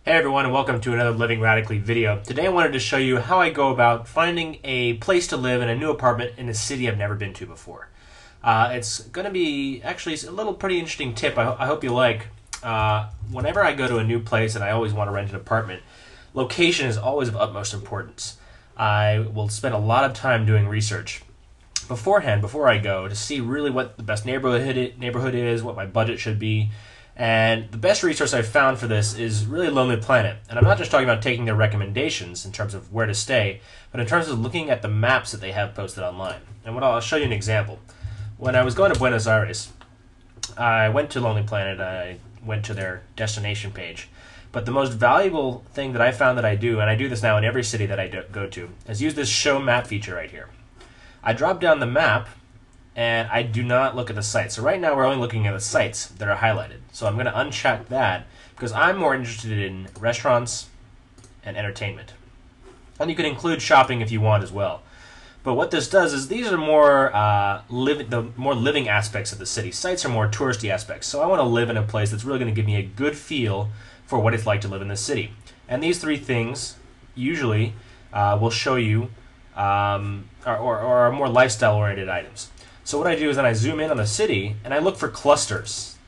Hey everyone, and welcome to another Living Radically video. Today I wanted to show you how I go about finding a place to live in a new apartment in a city I've never been to before. It's going to be actually a little pretty interesting tip I hope you like. Whenever I go to a new place and I always want to rent an apartment, location is always of utmost importance. I will spend a lot of time doing research beforehand, before I go, to see really what the best neighborhood is, what my budget should be. And the best resource I've found for this is really Lonely Planet. And I'm not just talking about taking their recommendations in terms of where to stay, but in terms of looking at the maps that they have posted online. And I'll show you an example. When I was going to Buenos Aires, I went to Lonely Planet. I went to their destination page. But the most valuable thing that I found that I do, and I do this now in every city that I go to, is use this show map feature right here. I drop down the map, and I do not look at the sites. So right now we're only looking at the sites that are highlighted. So I'm going to uncheck that because I'm more interested in restaurants and entertainment. And you can include shopping if you want as well. But what this does is these are more the more living aspects of the city. Sites are more touristy aspects. So I want to live in a place that's really going to give me a good feel for what it's like to live in this city. And these three things usually will show you are more lifestyle-oriented items. So what I do is then I zoom in on the city and I look for clusters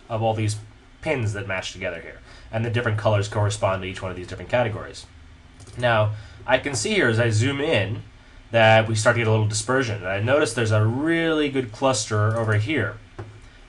of all these pins that match together here. And the different colors correspond to each one of these different categories. Now, I can see here as I zoom in that we start to get a little dispersion. And I notice there's a really good cluster over here.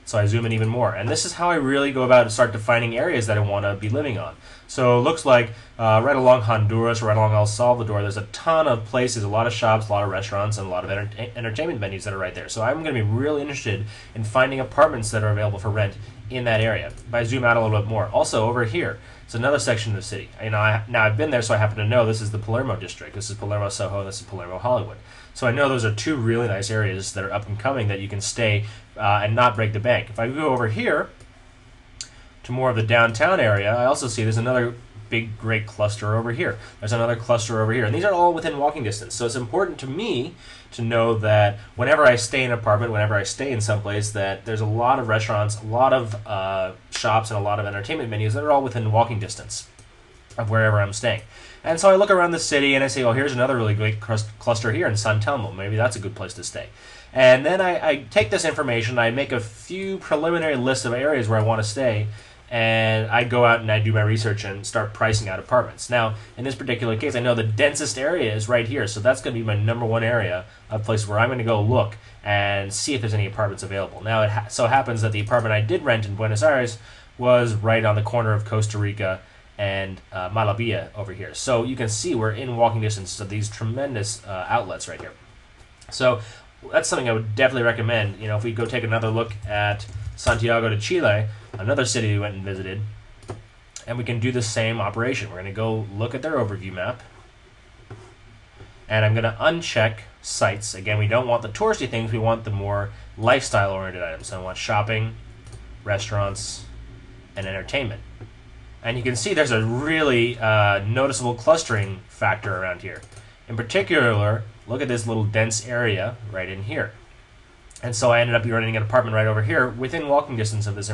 So I zoom in even more. And this is how I really go about start defining areas that I want to be living on. So it looks like right along Honduras, right along El Salvador, there's a ton of places, a lot of shops, a lot of restaurants, and a lot of entertainment venues that are right there. So I'm going to be really interested in finding apartments that are available for rent in that area. If I zoom out a little bit more. Also over here, it's another section of the city. Now I've been there, so I happen to know this is the Palermo district. This is Palermo Soho, and this is Palermo Hollywood. So I know those are two really nice areas that are up and coming that you can stay and not break the bank. If I go over here to more of the downtown area, I also see there's another big, great cluster over here. There's another cluster over here. And these are all within walking distance. So it's important to me to know that whenever I stay in an apartment, whenever I stay in someplace, that there's a lot of restaurants, a lot of shops, and a lot of entertainment venues that are all within walking distance of wherever I'm staying. And so I look around the city and I say, oh, here's another really great cluster here in San Telmo. Maybe that's a good place to stay. And then I take this information, I make a few preliminary lists of areas where I want to stay, and I go out and I do my research and start pricing out apartments. Now, in this particular case, I know the densest area is right here, so that's going to be my #1 area of place where I'm going to go look and see if there's any apartments available. Now, it so happens that the apartment I did rent in Buenos Aires was right on the corner of Costa Rica and Malavilla over here. So you can see we're in walking distance of these tremendous outlets right here. So that's something I would definitely recommend. If we go take another look at Santiago de Chile, another city we went and visited, and we can do the same operation. We're going to go look at their overview map, and I'm going to uncheck sites. Again, we don't want the touristy things, we want the more lifestyle-oriented items. So I want shopping, restaurants, and entertainment. And you can see there's a really noticeable clustering factor around here. In particular, look at this little dense area right in here. And so I ended up renting an apartment right over here within walking distance of this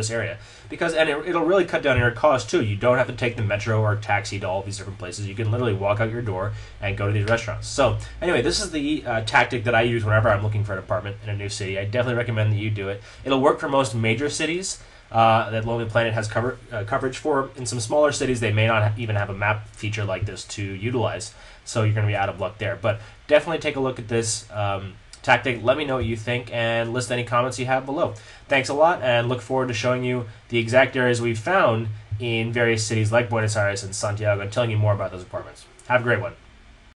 area. It'll really cut down your cost too. You don't have to take the metro or taxi to all these different places. You can literally walk out your door and go to these restaurants. So anyway, this is the tactic that I use whenever I'm looking for an apartment in a new city. I definitely recommend that you do it. It'll work for most major cities that Lonely Planet has coverage for. In some smaller cities, they may not even have a map feature like this to utilize. So you're going to be out of luck there. But definitely take a look at this tactic. Let me know what you think and list any comments you have below. Thanks a lot, and look forward to showing you the exact areas we've found in various cities like Buenos Aires and Santiago and telling you more about those apartments. Have a great one.